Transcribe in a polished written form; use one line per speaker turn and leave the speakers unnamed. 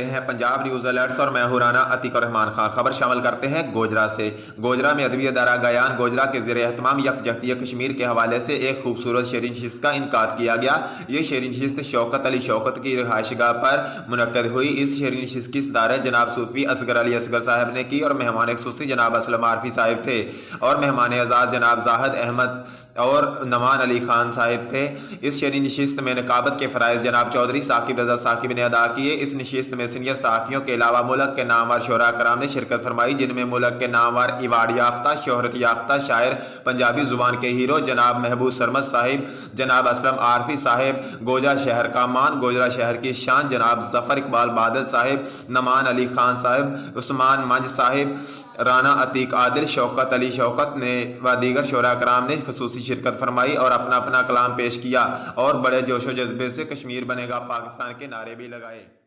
رہے ہیں Punjab news alerts اور میں ہوں رانا عتیق الرحمان خان۔ خبر شامل کرتے ہیں گوجرا سے۔ گوجرا میں ادبی ادارہ گیان گوجرا کے زیر اہتمام یکجہتی کشمیر کے حوالے سے ایک خوبصورت شعری نشست کا انعقاد کیا گیا۔ یہ شعری نشست شوکت علی شوکت کی رہائش گاہ پر منعقد ہوئی۔ اس شعری نشست کی صدارت جناب صوفی اصغر علی اصغر صاحب نے کی اور مہمان خصوصی جناب اسلم عارفی صاحب تھے اور مہمان اعزاز جناب زاہد احمد اور نمان علی خان صاحب تھے۔ اس شعری نشست میں نقابت کے فرائض جناب چودھری ثاقب رضا ثاقب نے ادا کیے۔ اس نشست میں سینئر صحافیوں کے علاوہ ملک کے نامور شعراء کرام نے شرکت فرمائی، جن میں ملک کے نامور ایوارڈ یافتہ شہرت یافتہ شاعر، پنجابی زبان کے ہیرو جناب محبوب سرمد صاحب، جناب اسلم عارفی صاحب، گوجرا شہر کا مان، گوجرا شہر کی شان جناب ظفر اقبال بادل صاحب، نمان علی خان صاحب، عثمان منج صاحب، رانا عتیق عادل، شوکت علی شوکت نے و دیگر شعراء کرام نے خصوصی شرکت فرمائی اور اپنا کلام پیش کیا اور بڑے جوش و جذبے سے کشمیر بنے گا پاکستان کے نعرے بھی لگائے۔